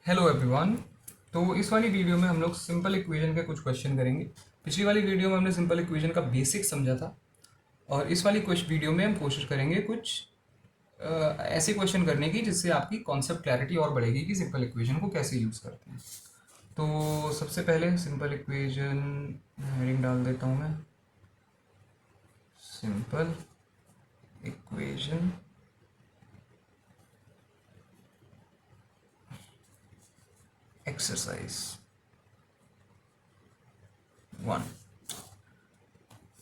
Hello everyone. तो इस वाली वीडियो में हम लोग सिंपल इक्वेशन के कुछ क्वेश्चन करेंगे। पिछली वाली वीडियो में हमने सिंपल इक्वेशन का बेसिक समझा था और इस वाली कुछ वीडियो में हम कोशिश करेंगे कुछ ऐसे क्वेश्चन करने की जिससे आपकी कॉन्सेप्ट क्लैरिटी और बढ़ेगी कि सिंपल इक्वेशन को कैसे यूज़ करते हैं। तो सबसे पहले सिंपल इक्वेशन हेडिंग डाल देता हूँ मैं, सिंपल इक्वेशन एक्सरसाइज 1।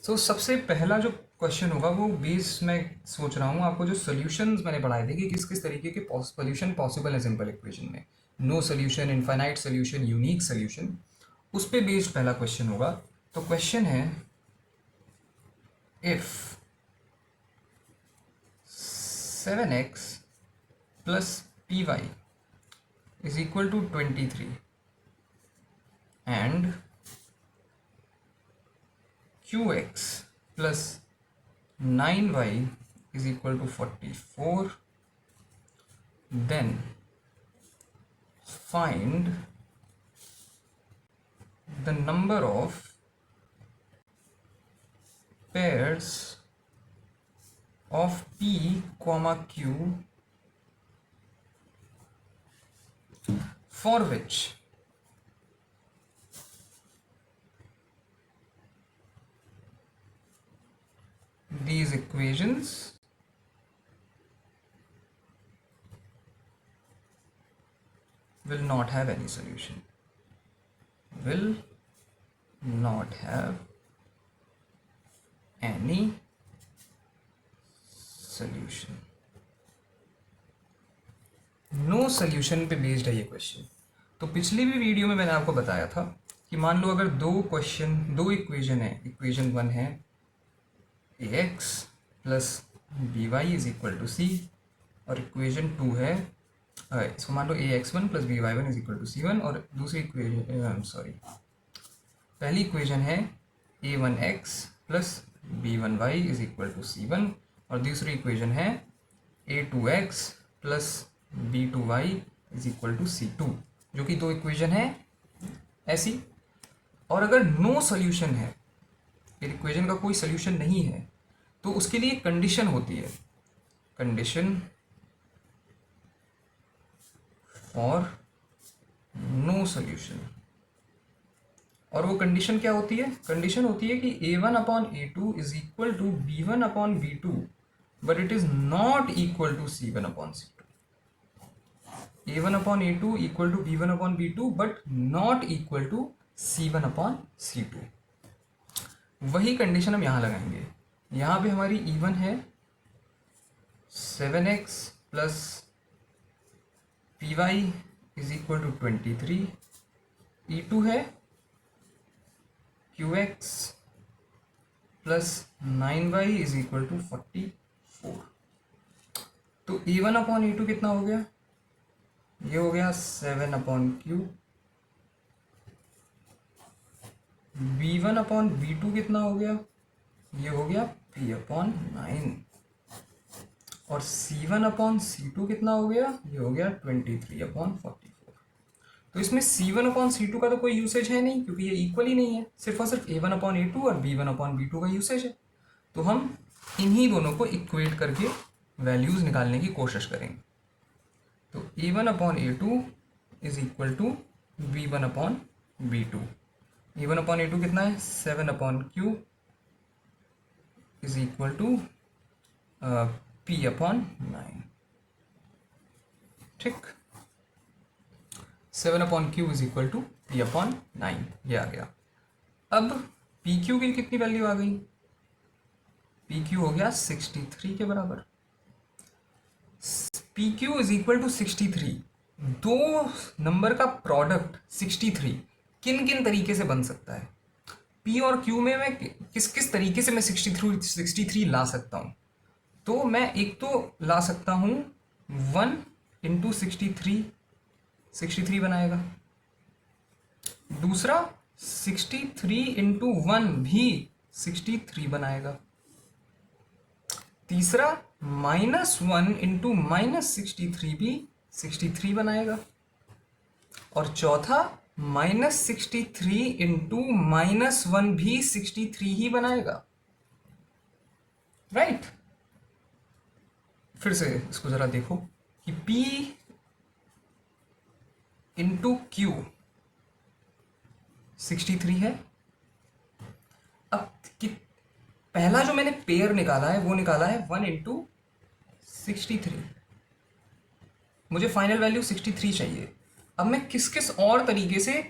तो सबसे पहला जो क्वेश्चन होगा वो बेस मैं सोच रहा हूँ आपको जो सॉल्यूशंस मैंने पढ़ाए थे कि किस किस तरीके के सॉल्यूशन पॉसिबल है सिंपल इक्वेशन में, no solution, infinite solution, unique solution, उस पे बेस्ड पहला क्वेश्चन होगा। तो क्वेश्चन है if 7x plus P Y is equal to 23 and qx plus 9y is equal to 44, then find the number of pairs of p comma q for which these equations will not have any solution, will not have any solution। No solution पे based है ये question. तो पिछली भी video में मैंने आपको बताया था कि मान लो अगर दो इक्वेशन है, इक्वेशन 1 है ax plus b y is equal to c और इक्वेशन 2 है इसको मान लो ax1 plus b y one is equal to c one, और दूसरी इक्वेशन पहली इक्वेशन है a1x plus b1y is equal to c one और दूसरी इक्वेशन है a2x plus b2y is equal to c two, जो कि दो इक्वेशन है ऐसी। और अगर नो सॉल्यूशन है, इक्वेशन का कोई सॉल्यूशन नहीं है, तो उसके लिए कंडीशन होती है, कंडीशन फॉर नो सॉल्यूशन। और वो कंडीशन क्या होती है? कंडीशन होती है कि a1 upon a2 is equal to b1 upon b2 but it is not equal to c1 upon c2। a1 upon a2 equal to b1 upon b2 but not equal to c1 upon c2। वही condition हम यहाँ लगाएंगे। यहाँ पे हमारी E1 है 7x plus P Y is equal to 23, E2 है qx plus 9y is equal to 44। तो E1 अपॉन E2 कितना हो गया? ये हो गया 7 upon Q. b1 upon b2 कितना हो गया? ये हो गया p अपॉन 9 और c1 अपॉन c2 कितना हो गया? ये हो गया 23 अपॉन 44। तो इसमें c1 अपॉन c2 का तो कोई यूसेज है नहीं क्योंकि ये इक्वल ही नहीं है, सिर्फ और सिर्फ a1 अपॉन a2 और b1 अपॉन b2 का यूसेज है। तो हम इन्हीं दोनों को इक्वेट करके वैल्यूज निकालने की कोशिश करेंगे। तो a1 upon a2 is equal to b1 upon b2। a1 upon a2 कितना है? 7 upon Q is equal to p upon 9। ठीक, 7 upon Q is equal to p upon 9, ये आ गया। अब पी क्यू की कितनी वैल्यू आ गई? पी क्यू हो गया 63 के बराबर। P Q is equal to 63। दो नंबर का प्रोडक्ट 63 किन किन तरीके से बन सकता है? P और Q में मैं किस किस तरीके से मैं 63 ला सकता हूँ? तो मैं एक तो ला सकता हूँ 1 इंटू 63 बनाएगा। दूसरा 63 इंटू 1 भी 63 बनाएगा। तीसरा -1 इंटू -63 भी 63 बनाएगा। और चौथा -63 इंटू -1 भी 63 ही बनाएगा, राइट। फिर से इसको जरा देखो कि P इंटू क्यू 63 है। अब कि पहला जो मैंने पेयर निकाला है वो निकाला है 1 इंटू 63, मुझे फाइनल वैल्यू 63 चाहिए। अब मैं किस किस और तरीके से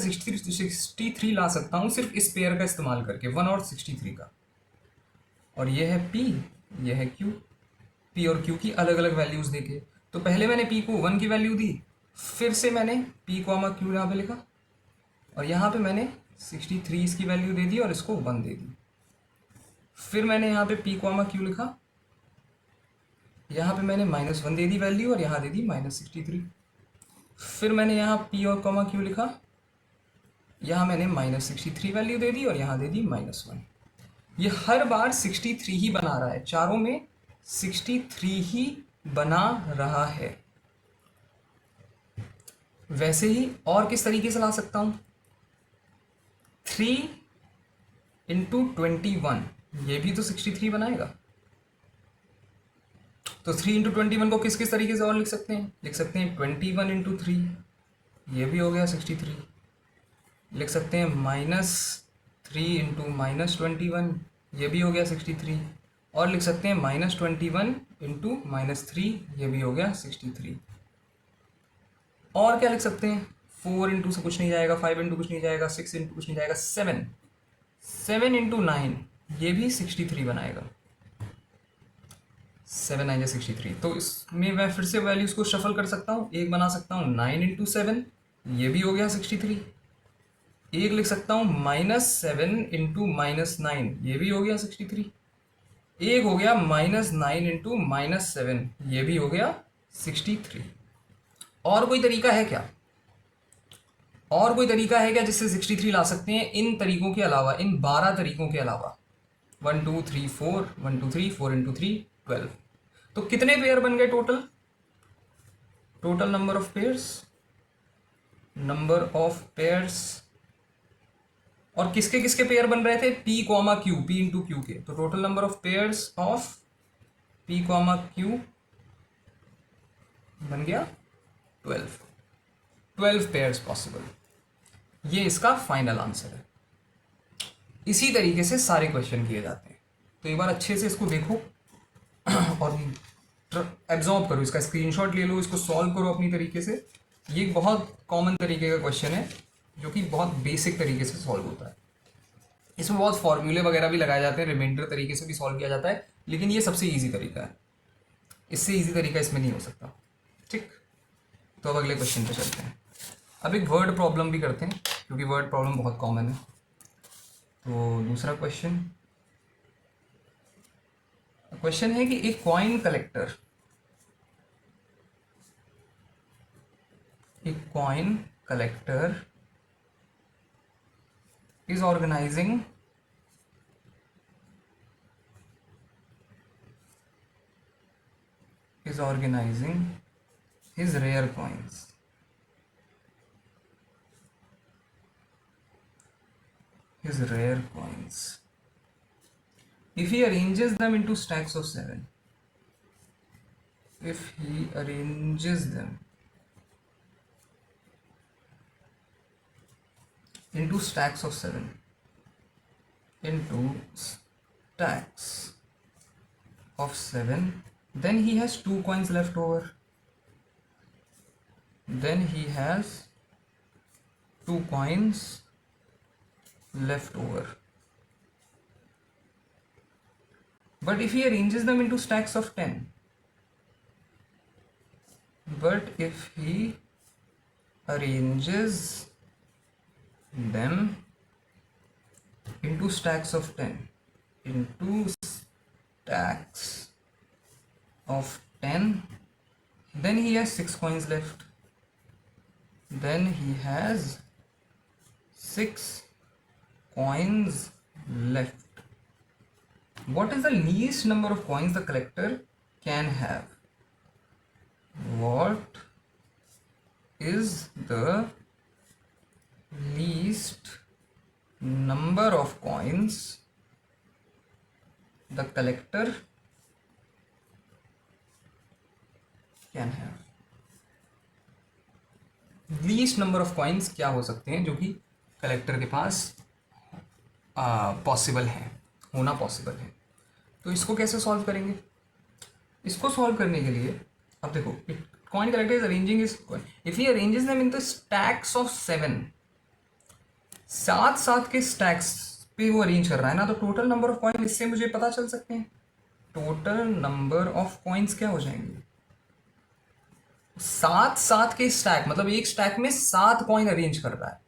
63 ला सकता हूँ सिर्फ इस पेयर का इस्तेमाल करके, 1 और 63 का। और ये है P, ये है Q। P और Q की अलग अलग वैल्यूज देके, तो पहले मैंने P को 1 की वैल्यू दी, फिर से मैंने P को Q यहाँ पे लिखा, और यहाँ पे मैंने 63 इसकी वैल्यू दे दी और इसको 1 दे दी। फिर मैंने यहाँ पे P को Q लिखा, यहाँ पे मैंने -1 दे दी वैल्यू और यहाँ दे दी -63। फिर मैंने यहाँ P और Q लिखा, यहाँ मैंने -63 वैल्यू दे दी और यहाँ दे दी -1। ये हर बार 63 ही बना रहा है, चारों में 63 ही बना रहा है। वैसे ही और किस तरीके से ला सकता हूँ, 3 इंटू 21, ये भी तो 63 बनाएगा। तो 3 इंटू 21 को किस किस तरीके से और लिख सकते हैं, लिख सकते हैं 21 इंटू 3, ये भी हो गया 63। लिख सकते हैं -3 इंटू -21, ये भी हो गया 63। और लिख सकते हैं -21 इंटू -3, ये भी हो गया 63। और क्या लिख सकते हैं, 4 इंटू से कुछ नहीं जाएगा, 5 इंटू कुछ नहीं जाएगा, 6 इंटू कुछ नहीं जाएगा, 7 इंटू 9, ये भी 63 बनाएगा। 7 9 63। तो इसमें मैं फिर से वैल्यूज को शफल कर सकता हूँ, एक बना सकता हूँ 9 इंटू 7, ये भी हो गया 63। एक लिख सकता हूँ -7 इंटू -9, ये भी हो गया 63। एक हो गया -9 इंटू -7, ये भी हो गया 63। और कोई तरीका है क्या, और कोई तरीका है क्या जिससे 63 ला सकते हैं इन तरीकों के अलावा, इन 12 तरीकों के अलावा? 1 2 3 4, 1 2 3 4 इंटू 3 12। तो कितने पेयर बन गए total, total number of pairs, और किसके किसके पेयर बन रहे थे, P comma Q, P into Q के। तो total number of pairs of P comma Q बन गया 12 पेयर्स पॉसिबल। ये इसका फाइनल आंसर है। इसी तरीके से सारे क्वेश्चन किए जाते हैं। तो एक बार अच्छे से इसको देखो और एब्जॉर्ब करो, इसका स्क्रीनशॉट ले लो, इसको सॉल्व करो अपनी तरीके से। ये एक बहुत कॉमन तरीके का क्वेश्चन है जो कि बहुत बेसिक तरीके से सॉल्व होता है। इसमें बहुत फॉर्मूले वगैरह भी लगाए जाते हैं, रिमाइंडर तरीके से भी सॉल्व किया जाता है, लेकिन ये सबसे ईजी तरीका है, इससे ईजी तरीका इसमें नहीं हो सकता। ठीक, तो अब अगले क्वेश्चन पे चलते हैं। अब एक वर्ड प्रॉब्लम भी करते हैं क्योंकि वर्ड प्रॉब्लम बहुत कॉमन है। तो दूसरा क्वेश्चन है कि एक coin collector, is organizing his rare coins. If he arranges them into stacks of 7, into stacks of 7, then he has 2 coins left over. But if he arranges them into stacks of 10, then he has 6 coins left. What is the least number of coins the collector can have? What is the least number of coins the collector can have। Least number of coins क्या हो सकते हैं जो कि collector के पास possible है, होना possible है। तो इसको कैसे सॉल्व करेंगे? इसको सॉल्व करने के लिए अब देखो, coin collector is arranging is coin, if he arranges them in the stacks of 7, 7 के स्टैक्स पे वो अरेंज कर रहा है ना, तो टोटल नंबर ऑफ कॉइन इससे मुझे पता चल सकते हैं। टोटल नंबर ऑफ कॉइन्स क्या हो जाएंगे? 7 के स्टैक, मतलब एक स्टैक में 7 कॉइन अरेंज कर रहा है,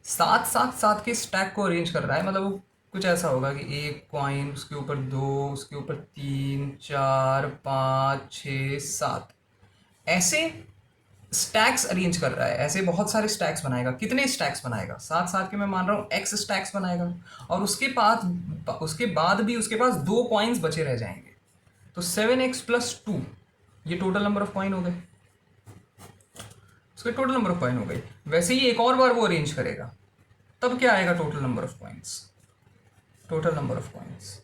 7 के स्टैक को अरेंज कर रहा है, मतलब वो कुछ ऐसा होगा कि एक कॉइन, उसके ऊपर 2, उसके ऊपर 3, 4, 5, 6, 7 ऐसे स्टैक्स अरेंज कर रहा है। ऐसे बहुत सारे स्टैक्स बनाएगा। कितने स्टैक्स बनाएगा? 7 के मैं मान रहा हूँ एक्स स्टैक्स बनाएगा, और उसके बाद भी उसके पास 2 कॉइन्स बचे रह जाएंगे, तो 7x+2 ये टोटल नंबर ऑफ कॉइन हो गए, उसके टोटल नंबर ऑफ कॉइन हो गई। वैसे ही एक और बार वो अरेंज करेगा, तब क्या आएगा? Total number of coins, total number of coins.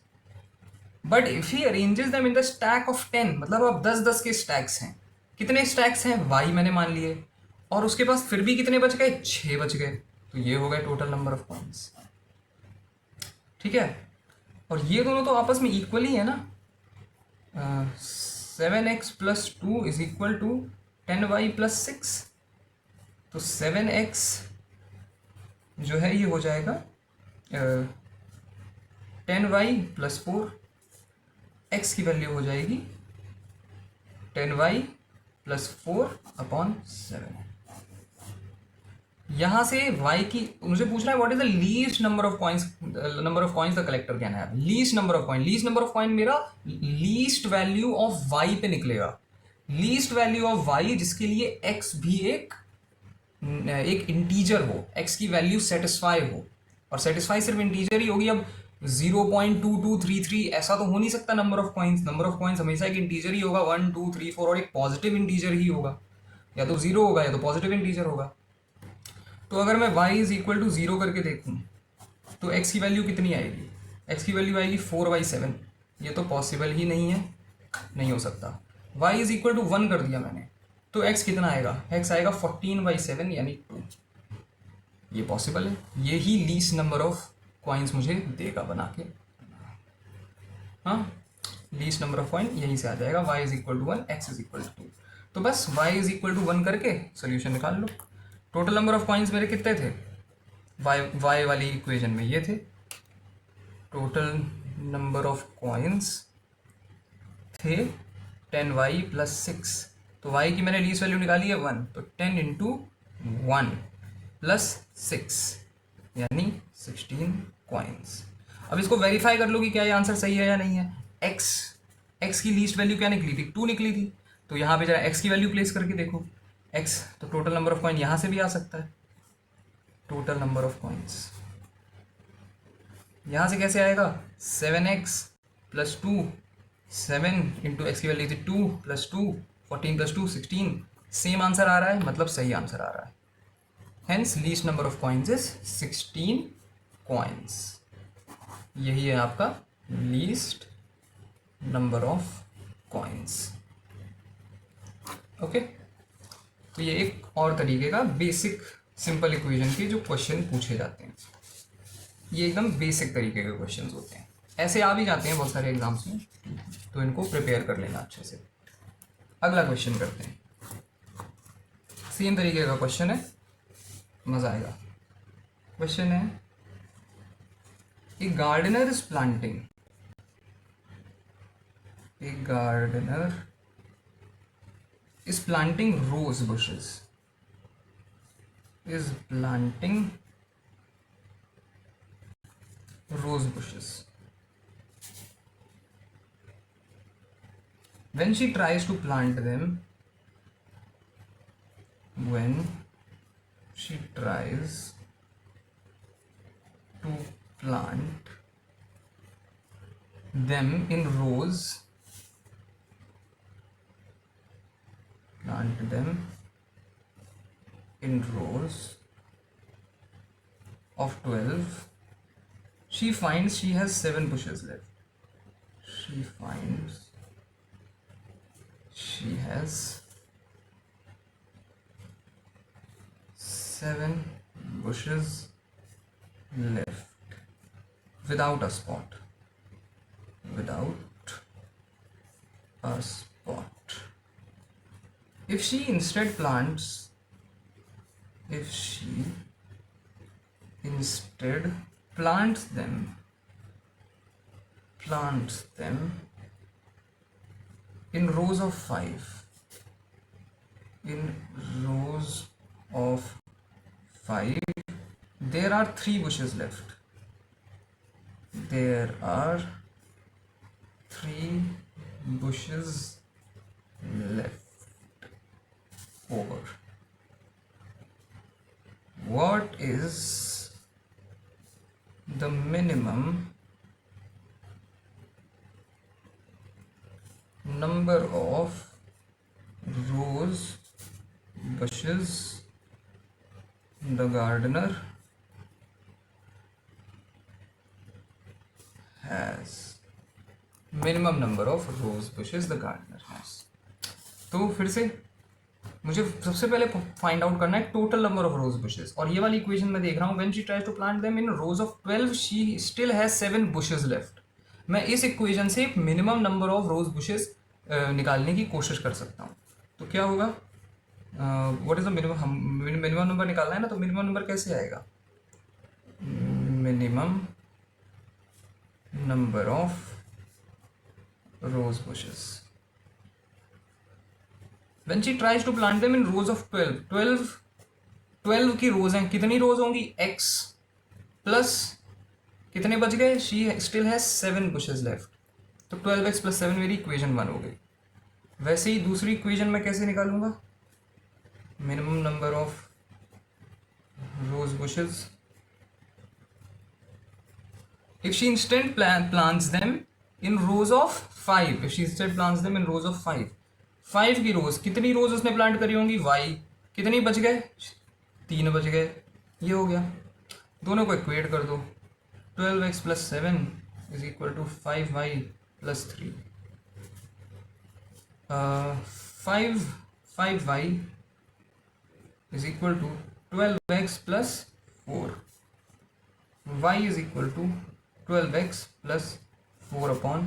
But if he arranges them in the stack of 10, मतलब अब 10 के स्टैक्स हैं। कितने स्टैक्स हैं? y मैंने मान लिए, और उसके पास फिर भी कितने बच गए? 6 बच गए, तो ये हो गए टोटल नंबर ऑफ कॉइन्स। ठीक है, और ये दोनों तो आपस में इक्वली है ना। 7x+2 is equal to 10y+6, तो 7x जो है ये हो जाएगा 10y+4, x की वैल्यू हो जाएगी 10y+4/7। यहाँ से y की मुझे पूछ रहा है what is the least number of coins the collector can have. Least number of coin मेरा लीस्ट वैल्यू ऑफ y पे निकलेगा। लीस्ट वैल्यू ऑफ y जिसके लिए x भी एक इंटीजर हो, x की वैल्यू सेटिस्फाई हो, और सेटिस्फाई सिर्फ इंटीजर ही होगी। अब 0.2233 ऐसा तो हो नहीं सकता नंबर ऑफ कॉइन्स हमेशा एक इंटीजर ही होगा, 1 2 3 4, और एक पॉजिटिव इंटीजर ही होगा, या तो 0 होगा या तो पॉजिटिव इंटीजर होगा। तो अगर मैं y इज इक्वल टू 0 करके देखूँ तो x की वैल्यू कितनी आएगी? x की वैल्यू आएगी 4/7, ये तो पॉसिबल ही नहीं है, नहीं हो सकता। y इज इक्वल टू 1 कर दिया मैंने, तो x कितना आएगा? x आएगा 14/7 यानी 2, ये पॉसिबल है। ये ही लीस्ट नंबर ऑफ कॉइन्स मुझे देगा बना के। हाँ, लीस्ट नंबर ऑफ कॉइन यहीं से आ जाएगा, y is equal to 1, x is equal to 2। तो बस y इज इक्वल टू 1 करके सोल्यूशन निकाल लो। टोटल नंबर ऑफ कॉइन्स मेरे कितने थे? y वाली इक्वेशन में ये थे। टोटल नंबर ऑफ कॉइन्स थे 10y+6, तो y की मैंने लीस्ट वैल्यू निकाली है 1, तो 10 × 1 + 6 यानी 16 कॉइन्स। अब इसको वेरीफाई कर लो कि क्या ये आंसर सही है या नहीं है। x की लीस्ट वैल्यू क्या निकली थी? 2 निकली थी, तो यहाँ पे जरा x की वैल्यू प्लेस करके देखो x, तो टोटल नंबर ऑफ कॉइन यहाँ से भी आ सकता है। टोटल नंबर ऑफ कॉइन्स यहाँ से कैसे आएगा? 7x+2, 7 × x की वैल्यू थी 2 + 2, 14 + 2 16, सेम आंसर आ रहा है, मतलब सही आंसर आ रहा है। Hence least number of coins is 16 coins। यही है आपका least number of coins। Okay, तो ये एक और तरीके का बेसिक सिंपल इक्वेशन के जो क्वेश्चन पूछे जाते हैं, ये एकदम बेसिक तरीके के क्वेश्चन होते हैं। ऐसे आ भी जाते हैं बहुत सारे एग्जाम्स में, तो इनको प्रिपेयर कर लेना अच्छे से। अगला क्वेश्चन करते हैं, सेम तरीके का क्वेश्चन है, मज़ा आएगा। क्वेश्चन है, a gardener is planting, a gardener is planting rose bushes, is planting rose bushes। When she tries to plant them, when she tries to plant them in rows, plant them in rows of 12, she finds she has 7 bushes left. She finds she has 7 bushes left without a spot. Without a spot. If she instead plants them in rows of 5. In rows of 5, there are 3 bushes left. There are 3 bushes left over. What is the minimum number of rose bushes the gardener has? Minimum number of rose bushes the gardener has. तो फिर से मुझे सबसे पहले find out करना है total number of rose bushes, और ये वाली इक्वेशन में देख रहा हूँ when she tries to plant them in rows of 12 she still has 7 bushes left. मैं इस इक्वेशन से minimum number of rose bushes निकालने की कोशिश कर सकता हूँ। तो क्या होगा, what is the minimum, minimum number निकालना है ना, तो मिनिमम नंबर कैसे आएगा, minimum number of rose bushes when she tries to plant them in rows of 12 की रोज हैं, कितनी रोज होंगी, x प्लस कितने बच गए, she still has 7 bushes left, तो 12x प्लस 7 मेरी इक्वेशन 1 हो गई। वैसे ही दूसरी इक्वेशन मैं कैसे निकालूंगा, minimum number of rose bushes if she instead plants them in rows of 5, if she instead plants them in rows of 5 की रोज, कितनी रोज उसने प्लांट करी होंगी, y, कितनी बच गए, 3 बच गए। ये हो गया, दोनों को इक्वेट कर दो, 12x plus 7 is equal to 5y plus 3, 5y is equal to 12x plus 4, y is equal to 12x plus 4/5।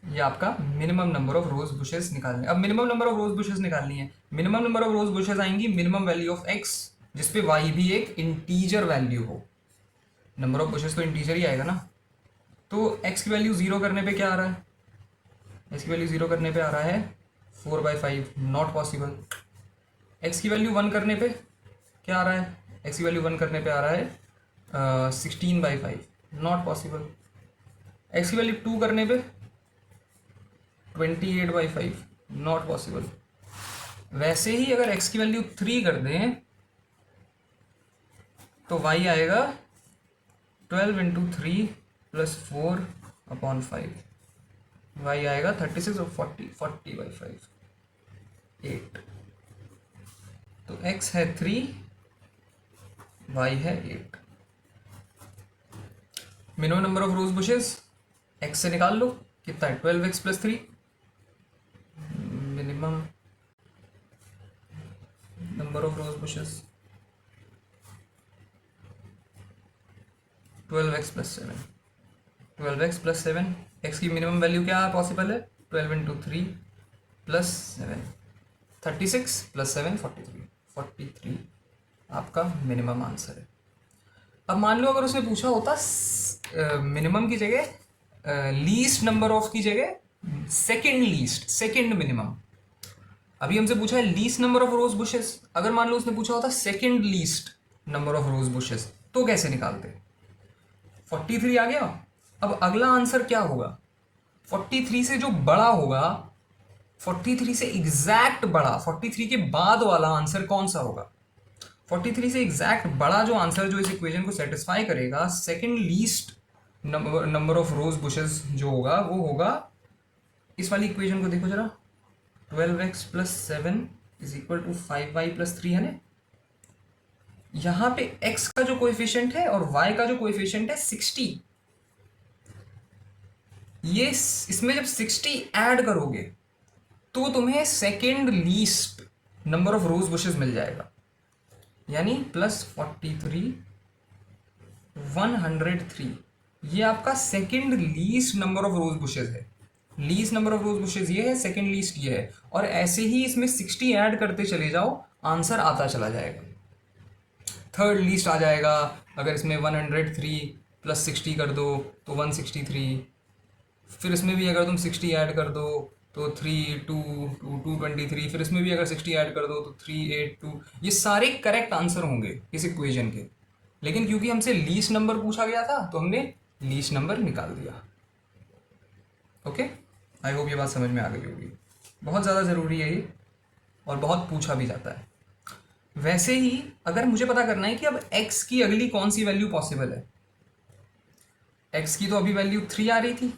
ये आपका minimum number of rose bushes निकालने। अब minimum number of rose bushes निकालनी है, minimum number of rose bushes आएंगी minimum value of x, जिसपे y भी एक इंटीजर वैल्यू हो। नंबर ऑफ बुशेस तो इंटीजर ही आएगा ना, तो x की वैल्यू 0 करने पे क्या आ रहा है, x की वैल्यू 0 करने पे आ रहा है 4/5, नॉट पॉसिबल। x की वैल्यू 1 करने पे क्या आ रहा है, x की वैल्यू 1 करने पे आ रहा है 16/5, नॉट पॉसिबल। x की वैल्यू 2 करने पे 28/5, नॉट पॉसिबल। वैसे ही अगर x की वैल्यू 3 कर दें तो y आएगा 12 × 3 + 4/5, y आएगा 36 और 40/5, 8। तो x है 3, y है 8। Minimum number of rose bushes x से निकाल लो, कितना है, 12x plus 3, minimum number of rose bushes 12x plus 7, 12x plus 7, x की मिनिमम वैल्यू क्या पॉसिबल है, 12 × 3 + 7, 36 + 7 43 आपका मिनिमम आंसर है। अब मान लो अगर उसने पूछा होता मिनिमम की जगह लीस्ट नंबर ऑफ की जगह सेकंड लीस्ट, सेकंड मिनिमम। अभी हमसे पूछा है least number of rose bushes, अगर मान लो उसने पूछा होता second least number of rose bushes, तो कैसे निकालते, 43 आ गया। अब अगला आंसर क्या होगा, 43 से जो बड़ा होगा, 43 से एग्जैक्ट बड़ा, 43 के बाद वाला आंसर कौन सा होगा, 43 से एग्जैक्ट बड़ा जो आंसर जो इस इक्वेशन को सेटिस्फाई करेगा, second least number of rose bushes जो होगा वो होगा, इस वाली इक्वेशन को देखो जरा, 12x plus 7 is equal to 5y plus 3 है ना। यहां पे x का जो कोएफिशिएंट है और y का जो कोएफिशिएंट है 60, ये इसमें जब 60 ऐड करोगे तो तुम्हें second least number of rose bushes मिल जाएगा, यानी प्लस 43 103। ये आपका second least number of rose bushes है। Least number of rose bushes ये है, सेकेंड लीस्ट ये है, और ऐसे ही इसमें 60 ऐड करते चले जाओ, आंसर आता चला जाएगा। थर्ड लीस्ट आ जाएगा। अगर इसमें 103 प्लस 60 कर दो तो 163, फिर इसमें भी अगर तुम 60 ऐड कर दो तो 223, फिर इसमें भी अगर 60 ऐड कर दो तो 382। ये सारे करेक्ट आंसर होंगे इस इक्वेशन के, लेकिन क्योंकि हमसे लीस्ट नंबर पूछा गया था तो हमने लीस्ट नंबर निकाल दिया। ओके, आई होप ये बात समझ में आ गई होगी। बहुत ज़्यादा ज़रूरी है ये, और बहुत पूछा भी जाता है। वैसे ही अगर मुझे पता करना है कि अब x की अगली कौन सी वैल्यू पॉसिबल है, x की तो अभी वैल्यू 3 आ रही थी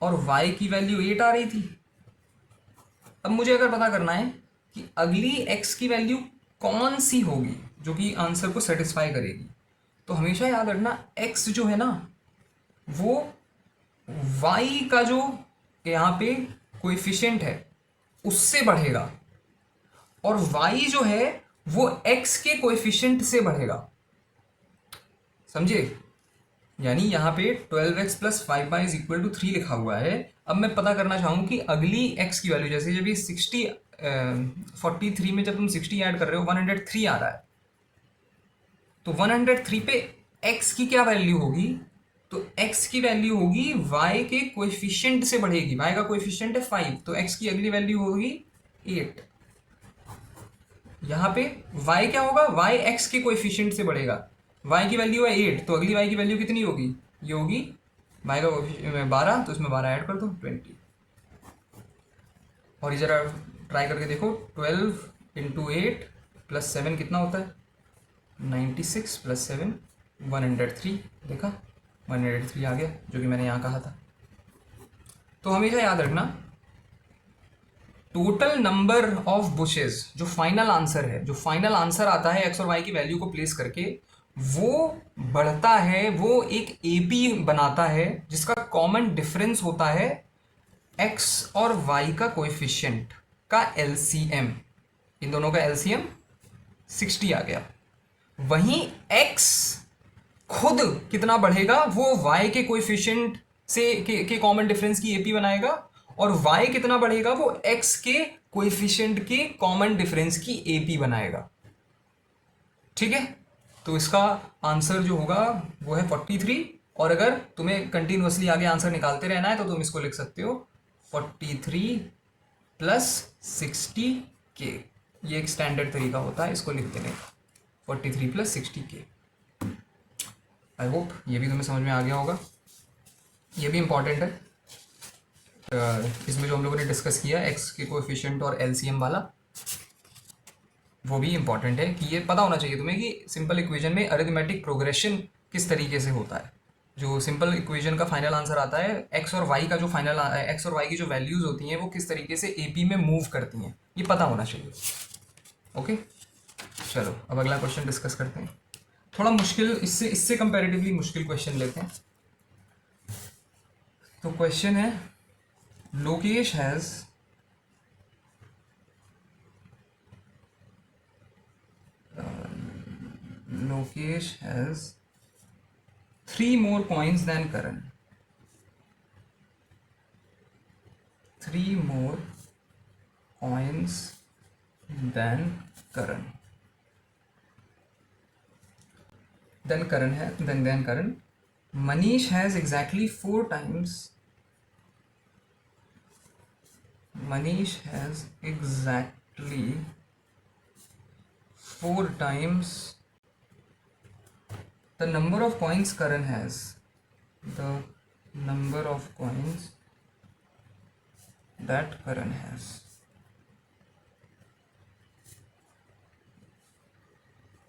और y की वैल्यू 8 आ रही थी। अब मुझे अगर पता करना है कि अगली x की वैल्यू कौन सी होगी जो कि आंसर को सेटिस्फाई करेगी, तो हमेशा याद रखना x जो है ना वो y का जो यहाँ पे कोएफिशिएंट है उससे बढ़ेगा, और y जो है वो x के कोएफिशिएंट से बढ़ेगा। समझे? यानी यहाँ पे 12x plus 5y is equal to 3 लिखा हुआ है। अब मैं पता करना चाहूँ कि अगली x की वैल्यू, जैसे जब ये 43 में जब तुम 60 ऐड कर रहे हो 103 आ रहा है, तो 103 पे x की क्या वैल्यू होगी? तो x की वैल्यू होगी y के कोएफिशिएंट से बढ़ेगी। y का कोएफिशिएंट है 5, तो x की अगली वैल्यू होगी 8। यहाँ पे y क्या होगा? y x के कोएफिशिएंट से बढ़ेगा। y की वैल्यू है 8, तो अगली y की वैल्यू कितनी होगी? ये होगी y का कोएफिशिएंट 12, तो इसमें 12 ऐड कर दो 20। और ये जरा ट्राई करके देखो, 12 इंटू 8 प्लस 7 कितना होता है? 96 प्लस 7 103। देखा, 103 आ गया, जो कि मैंने यहाँ कहा था। तो हमेशा याद रखना टोटल नंबर ऑफ बुशेस, जो फाइनल आंसर है, जो फाइनल आंसर आता है एक्स और वाई की वैल्यू को प्लेस करके, वो बढ़ता है, वो एक एपी बनाता है जिसका कॉमन डिफरेंस होता है एक्स और वाई का कोएफिशिएंट का एलसीएम। इन दोनों का एलसीएम 60 आ गया। वहीं x खुद कितना बढ़ेगा? वो y के कोएफिशिएंट से के कॉमन डिफरेंस की एपी बनाएगा, और y कितना बढ़ेगा? वो x के कोएफिशिएंट के कॉमन डिफरेंस की एपी बनाएगा। ठीक है, तो इसका आंसर जो होगा वो है 43। और अगर तुम्हें कंटिन्यूअसली आगे आंसर निकालते रहना है तो तुम इसको लिख सकते हो 43 प्लस 60 के। ये एक स्टैंडर्ड तरीका होता है इसको लिख देने का, 43 प्लस 60 के। आई होप ये भी तुम्हें समझ में आ गया होगा। ये भी इम्पॉर्टेंट है, इसमें जो हम लोगों ने डिस्कस किया एक्स के कोएफिशिएंट और एलसीएम वाला, वो भी इम्पॉर्टेंट है कि ये पता होना चाहिए तुम्हें कि सिंपल इक्वेशन में अरिथमेटिक प्रोग्रेशन किस तरीके से होता है। जो सिंपल इक्वेशन का फाइनल आंसर आता है, एक्स और वाई का जो फाइनल एक्स और वाई की जो वैल्यूज़ होती हैं वो किस तरीके से एपी में मूव करती हैं, ये पता होना चाहिए। ओके, चलो अब अगला क्वेश्चन डिस्कस करते हैं। थोड़ा मुश्किल, इससे कंपैरेटिवली मुश्किल क्वेश्चन लेते हैं। तो क्वेश्चन है, Lokesh has Lokesh has 3 more coins than Karan. 3 more coins than Karan. Then Karan. Manish has exactly 4 times. Manish has exactly 4 times the number of coins Karan has. The number of coins that Karan has.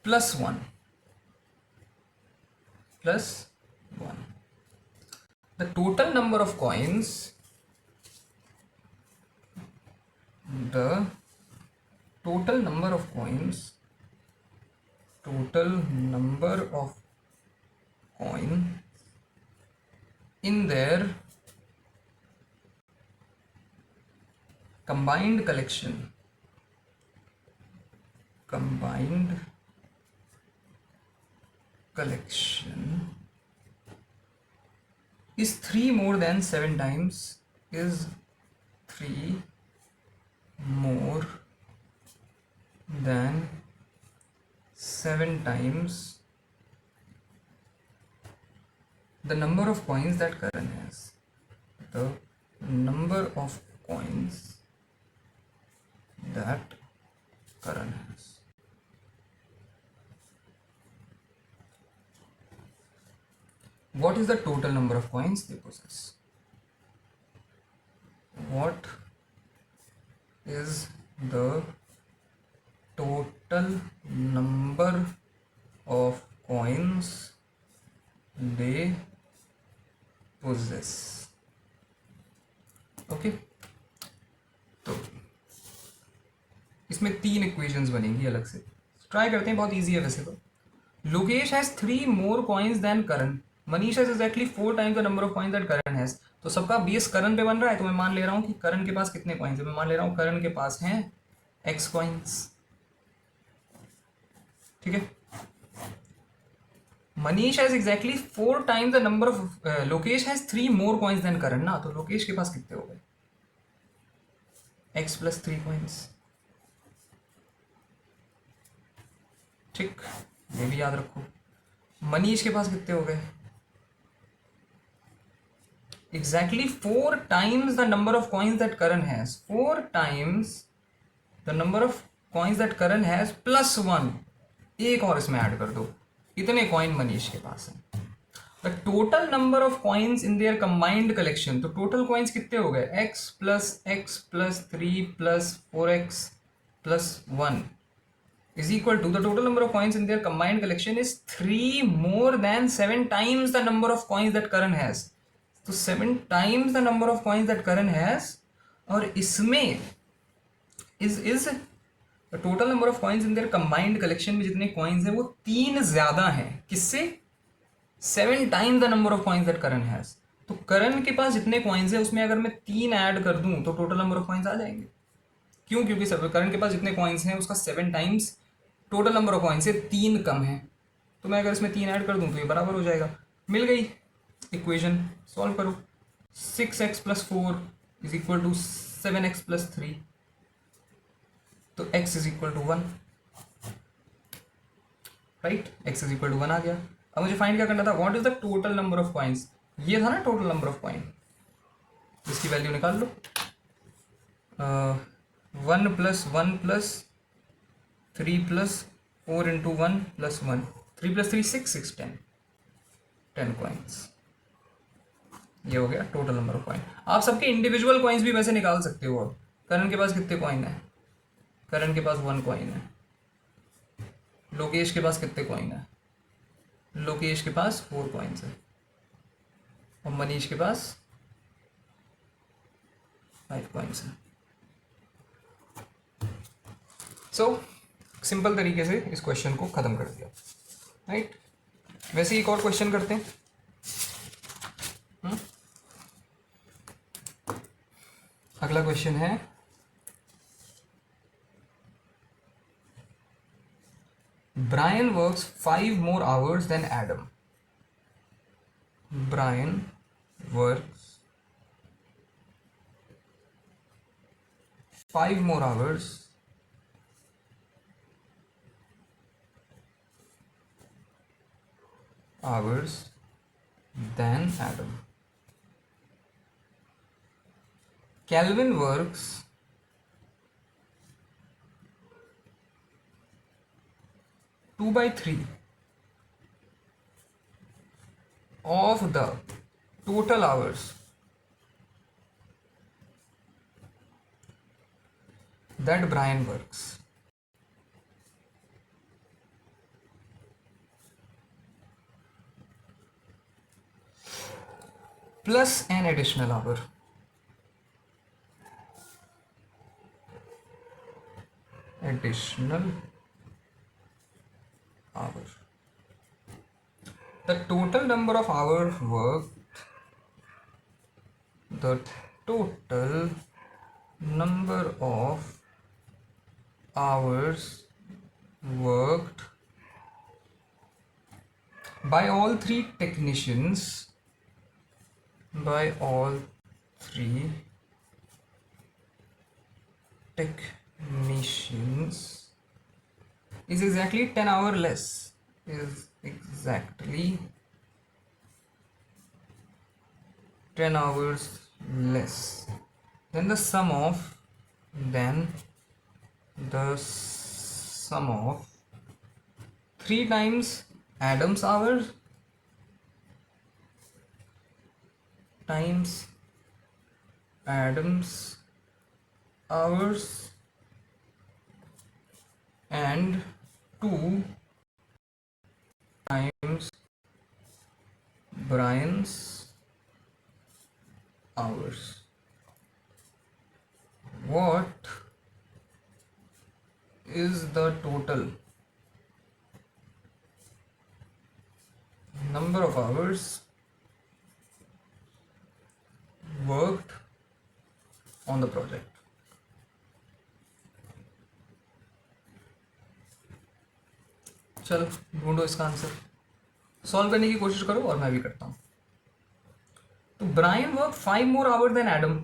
Plus 1. The total number of coins the total number of coins in their combined collection is 3 more than 7 times, is 3 more than 7 times the number of coins that Karan has. The number of coins that Karan has. What is the total number of coins they possess? What is the total number of coins they possess? Okay, तो इसमें 3 equations बनेंगी अलग से, try करते हैं, बहुत easy है वैसे तो. Lokesh has 3 more coins than Karan. Manish has exactly 4 times the number of coins that Karan has. तो सबका बेस करण पे बन रहा है, तो मैं मान ले रहा हूँ कि करण के पास कितने कॉइन्स है. मैं मान ले रहा हूँ करण के पास हैं x कॉइन्स. ठीक है. Manish has exactly 4 times the number of, Lokesh has 3 more coins than Karan ना, तो लोकेश के पास कितने हो गए? x plus 3 coins. ठीक, ये भी याद रखो. मनीष के पास कितने हो गए? Exactly 4 times the number of coins that Karan has. 4 times the number of coins that Karan has plus 1. एक और इसमें ऐड कर दो. इतने कॉइन मनीष के पास हैं. The total number of coins in their combined collection. तो टोटल कॉइन्स कितने हो गए? x plus 3 plus 4x plus 1 is equal to the total number of coins in their combined collection is 3 more than 7 times the number of coins that Karan has. तो 7 times the number of coins that Karan has, और इसमें is the total number of coins in their combined collection में जितने coins हैं वो 3 ज्यादा हैं. किससे? 7 times the number of coins that Karan has. तो करण के पास जितने coins हैं उसमें अगर मैं 3 ऐड कर दूं तो total number of coins आ जाएंगे. क्यों? क्योंकि करण के पास जितने coins हैं उसका 7 times total number of coin से 3 कम है. तो मैं अगर इसमें 3 ऐड कर दूं तो ये बराबर हो जाएगा. मिल गई इक्वेशन. सॉल्व करो. 6x plus 4 is equal to 7x plus 3. तो x is equal to 1. Right, x is equal to 1 आ गया. अब मुझे फाइंड क्या करना था? What is the total number of coins. ये था ना टोटल नंबर ऑफ कॉइन. इसकी वैल्यू निकाल लो. 1 plus 1 plus 3 plus 4 into 1 plus 1. 3 plus 3 6 10 coins. ये हो गया टोटल नंबर ऑफ कॉइन. आप सबके इंडिविजुअल कॉइन्स भी वैसे निकाल सकते हो. अब करण के पास कितने कॉइन है? करण के पास 1 कॉइन है. लोकेश के पास कितने कॉइन है? लोकेश के पास 4 कॉइन्स है. और मनीष के पास 5 कॉइन्स है. सो सिंपल तरीके से इस क्वेश्चन को खत्म कर दिया. राइट. वैसे एक और क्वेश्चन करते हैं. अगला क्वेश्चन है Brian works 5 more hours than Adam. Brian works 5 more hours than Adam. Calvin works 2/3 of the total hours that Brian works. Plus an additional hour. additional hour. The total number of hours worked. The total number of hours worked by all three technicians, by all three technicians is exactly 10 hours less, is exactly 10 hours less than the sum of, then the sum of 3 times Adam's hours times Adam's hours and 2 times Brian's hours. What is the total number of hours worked on the project? चलो ढूंढो इसका answer, solve करने की कोशिश करो और मैं भी करता हूँ. तो ब्रायन वर्क 5 मोर आवर देन एडम.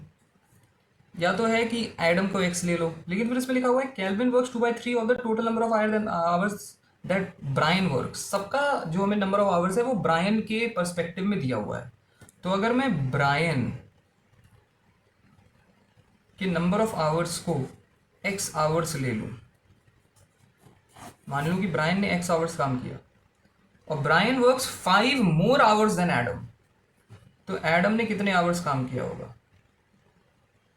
या तो है कि एडम को एक्स ले लो, लेकिन फिर इसमें लिखा हुआ है Calvin works 2/3 of the total number of hours that Brian works. सबका जो हमें नंबर ऑफ आवर्स है वो ब्रायन के पर्सपेक्टिव में दिया हुआ है. तो अगर मैं ब्रायन के नंबर ऑफ आवर्स को एक्स आवर्स ले लूँ, मान लूँ कि ब्रायन ने एक्स आवर्स काम किया और Brian works 5 more hours than Adam, तो एडम ने कितने आवर्स काम किया होगा?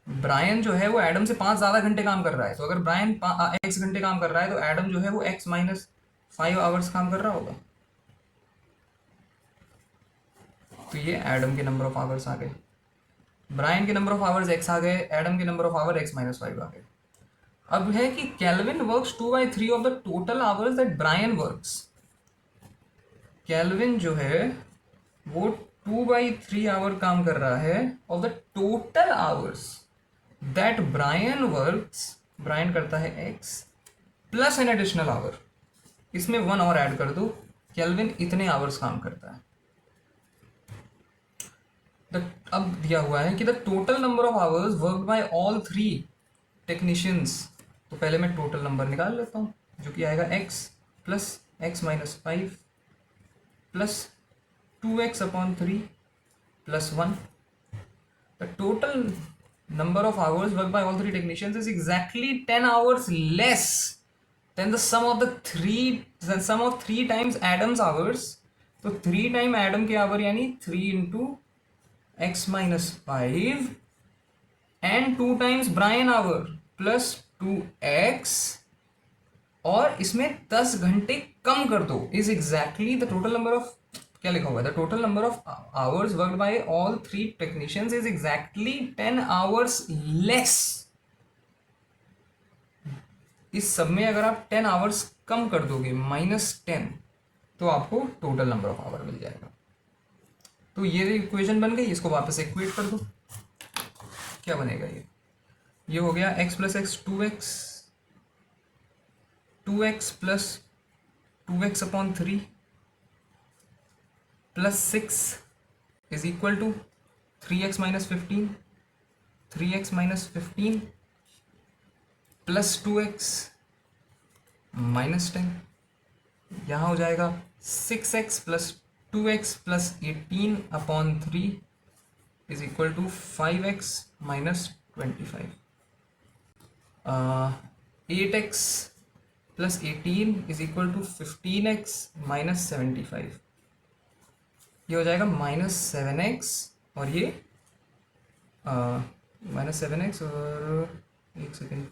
ब्रायन जो है वो एडम से 5 ज़्यादा घंटे काम कर रहा है. तो अगर ब्रायन एक्स घंटे काम कर रहा है तो एडम जो है वो एक्स माइनस 5 आवर्स काम कर रहा होगा. तो ये एडम के नंबर ऑफ आवर्स आ गए, ब्रायन के नंबर ऑफ आवर्स एक्स आ गए, एडम के number of hour X minus 5 आ गए. अब है कि Calvin works 2/3 of the total hours that Brian works. Calvin जो है वो 2/3 आवर काम कर रहा है of the total hours that Brian works. Brian करता है X plus an additional hour, इसमें 1 और ऐड कर दो, कैल्विन इतने आवर्स काम करता है. अब दिया हुआ है कि the total number of hours work by all 3 technicians. तो पहले मैं टोटल नंबर निकाल लेता हूँ जो कि आएगा x plus x minus 5 plus 2x/3 plus 1. The total number of hours worked by all 3 technicians is exactly 10 hours less than the sum of 3 times Adam's hours. तो 3 टाइम एडम के hour यानी 3 into X minus 5 and 2 times Brian hour plus 2x, और इसमें 10 घंटे कम कर दो, is exactly the total number of, क्या लिखा हुआ है, the total number of hours worked by all 3 technicians is exactly 10 hours less. इस सब में अगर आप 10 आवर्स कम कर दोगे -10, तो आपको टोटल नंबर ऑफ आवर मिल जाएगा. तो ये इक्वेशन बन गई, इसको वापस इक्वेट कर दो. क्या बनेगा ये हो गया x plus X 2x plus 2x/3 plus 6 is equal to 3x minus 15 plus 2x minus 10. यहाँ हो जाएगा 6x plus 2x plus 18/3 is equal to 5x minus 25. 8x plus 18 is equal to 15x minus 75. ये हो जाएगा -7x और ये -7x और एक सेकेंड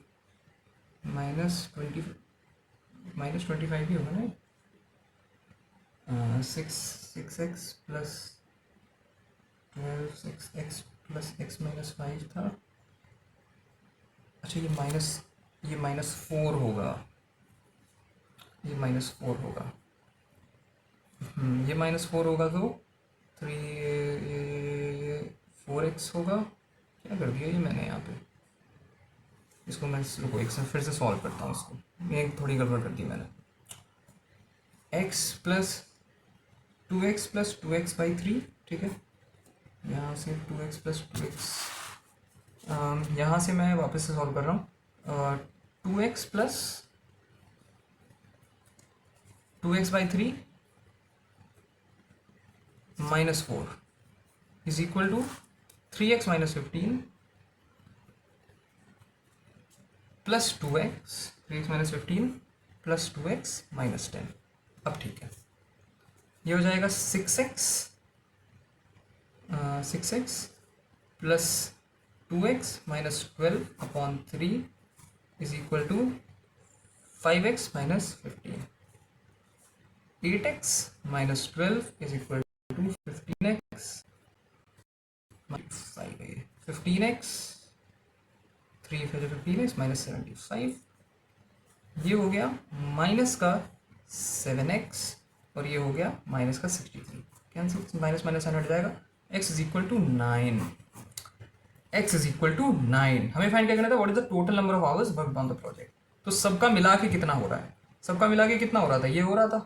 -25 ही होगा ना. 6x plus 12 6x plus x minus 5 था. अच्छा ये ये -4 होगा, ये -4 होगा, ये -4 होगा तो 4x होगा। क्या कर दिया ये मैंने यहाँ पे, इसको मैं रुको एक से फिर से सॉल्व करता हूँ इसको, ये थोड़ी गड़बड़ कर दी मैंने। x प्लस 2x+2x/3, ठीक है। यहाँ से 2x+2x, यहाँ से मैं वापस से सॉल्व कर रहा हूँ। 2x+2x/3 -4 is equal to 3x - 15 plus 2x, 3x - 15 plus 2x - 10। अब ठीक है, ये हो जाएगा 6x plus 2x - 12/3 is equal to 5x - 15। 8x - 12 is equal to 15x 15x 3 फिर 15x -75। ये हो गया माइनस का 7x और ये हो गया माइनस का 63। कैंसिल, माइनस माइनस हट जाएगा। x is equal to 9, x is equal to 9। हमें फाइंड क्या करना था, what is the total number of hours worked on the project. तो सबका मिला के कितना हो रहा है, सबका मिला के कितना हो रहा था, ये हो रहा था,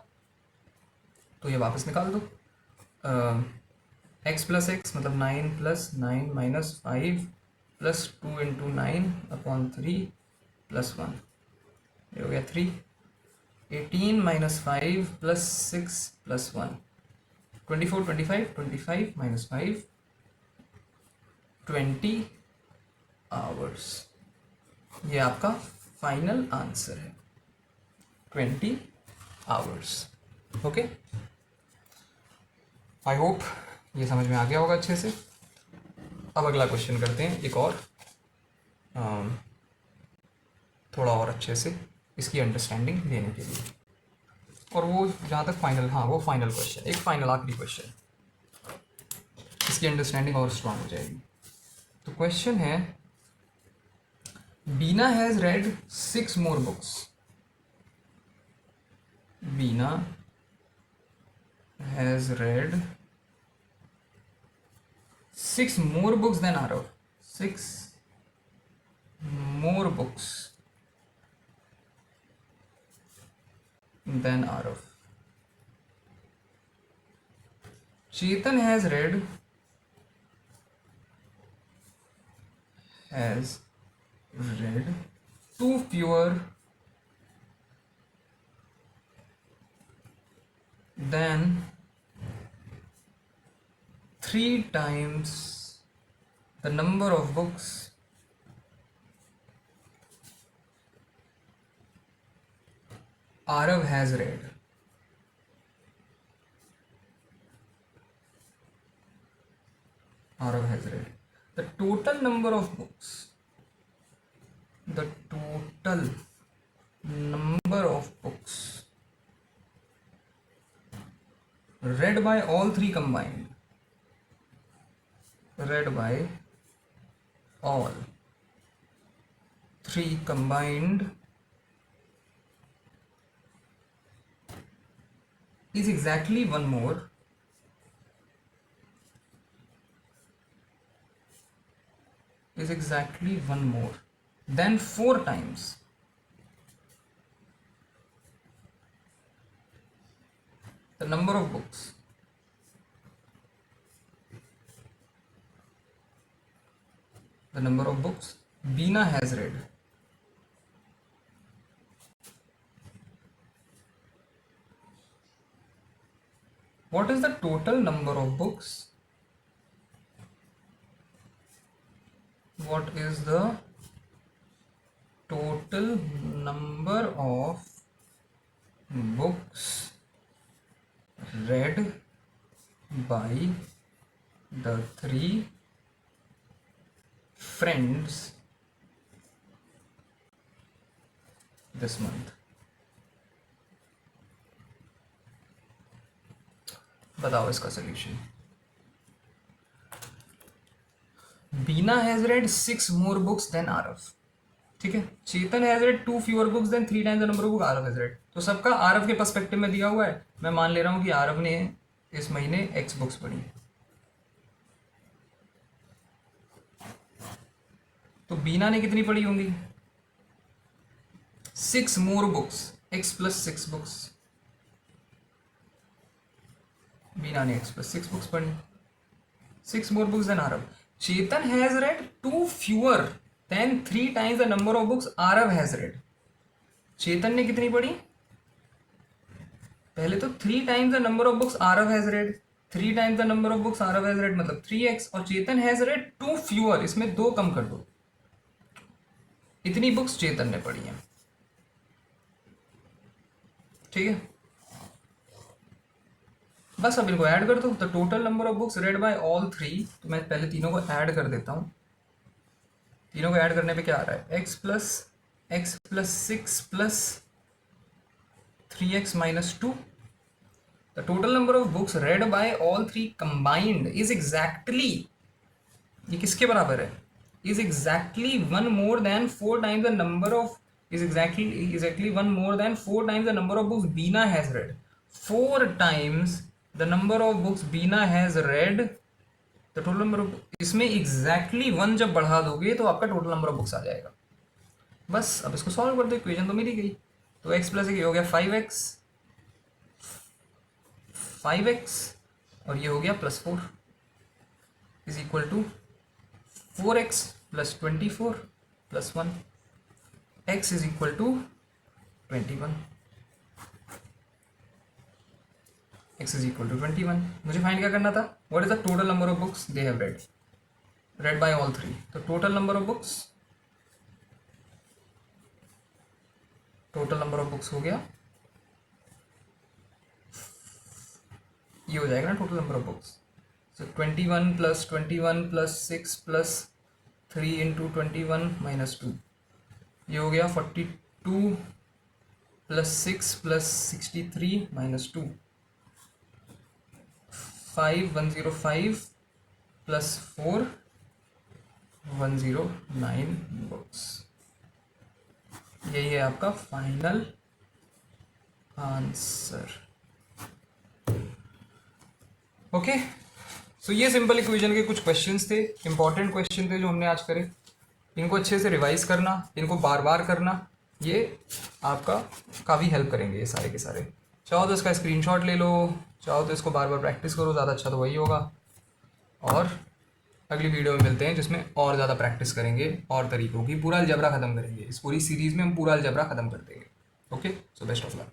तो ये वापस निकाल दो। x प्लस एक्स मतलब 9 + 9 - 5 प्लस 2 × 9/3 प्लस 1, ये हो गया 3। 18 - 5 प्लस 6 प्लस 1, 24 25 25 - 5 20 आवर्स। ये आपका फाइनल आंसर है, 20 आवर्स। ओके, आई होप ये समझ में आ गया होगा अच्छे से। अब अगला क्वेश्चन करते हैं, एक और थोड़ा और अच्छे से इसकी अंडरस्टैंडिंग देने के लिए। और वो जहाँ तक फाइनल, हाँ वो फाइनल क्वेश्चन, एक फाइनल आखिरी क्वेश्चन, इसकी अंडरस्टैंडिंग और स्ट्रांग हो जाएगी। तो क्वेश्चन है, Bina has read 6 more books. Bina has read 6 more books than Arav. 6 more books than Arav. Chetan has read 2 fewer than 3 times the number of books Arav has read. Arav has read. The total number of books, the total number of books read by all three combined, read by all three combined is exactly one more than 4 times the number of books Beena has read. What is the total number of books? What is the total number of books read by the 3 friends this month? बताओ इसका solution. Beena has read 6 more books than Arav. ठीक है, Chetan has read 2 fewer books than 3 times the number of book Aarav has read. तो सबका आरव के perspective में दिया हुआ है। मैं मान ले रहा हूँ कि आरव ने इस महीने एक्स बुक्स पढ़ी, तो बीना ने कितनी पढ़ी होंगी? 6 more books, x plus 6 books. Bina ने एक्स प्लस 6 बुक्स पढ़ी, 6 more books than Aarav. Chetan has read 2 fewer than 3 times the number of books Aarav has read. Chetan ने कितनी पढ़ी? पहले तो 3 times the number of books Aarav has read, 3 times the number of books Aarav has read मतलब 3x, और चेतन has read 2 fewer, इसमें 2 कम कर दो, इतनी बुक्स चेतन ने पढ़ी हैं। ठीक है, बस अब इनको ऐड कर दो। तो total number of books read by all 3, तो मैं पहले तीनों को ऐड कर देता हूँ। तीनों को ऐड करने पे क्या आ रहा है? x plus 6 plus 3x minus 2। The total number of books read by all 3 combined is exactly, ये किसके बराबर है? Is exactly 1 more than 4 times the number of, is exactly 1 more than 4 times the number of books Beena has read. 4 times the number of books Beena has read. The total number of, इसमें exactly 1 जब बढ़ा दोगे तो आपका total number of books आ जाएगा। बस अब इसको सॉल्व कर दो, इक्वेशन तो मिल ही गई। तो x प्लस ये हो गया 5x और ये हो गया plus 4 is equal to 4x plus 24 plus 1, x is equal to 21, x is equal to 21। मुझे फाइंड क्या करना था? What is the total number of books they have read by all 3। तो टोटल नंबर ऑफ बुक्स हो गया, ये हो जाएगा ना total number of books. So 21 plus 6 plus 3 into 21 minus 2, ये हो गया 42 plus 6 plus 63 minus 2, 5105 plus 4 109 books. यही है आपका फाइनल आंसर। ओके, सो ये सिंपल इक्वेशन के कुछ क्वेश्चंस थे, इंपॉर्टेंट क्वेश्चन थे जो हमने आज करे। इनको अच्छे से रिवाइज करना, इनको बार बार करना, ये आपका काफ़ी हेल्प करेंगे ये सारे के सारे। चाहो तो इसका स्क्रीनशॉट ले लो, चाहो तो इसको बार बार प्रैक्टिस करो, ज़्यादा अच्छा तो वही होगा। और अगली वीडियो में मिलते हैं जिसमें और ज़्यादा प्रैक्टिस करेंगे और तरीकों की, पूरा अलजबरा ख़त्म करेंगे। इस पूरी सीरीज़ में हम पूरा अलजबरा ख़त्म कर देंगे। Okay, so best of luck.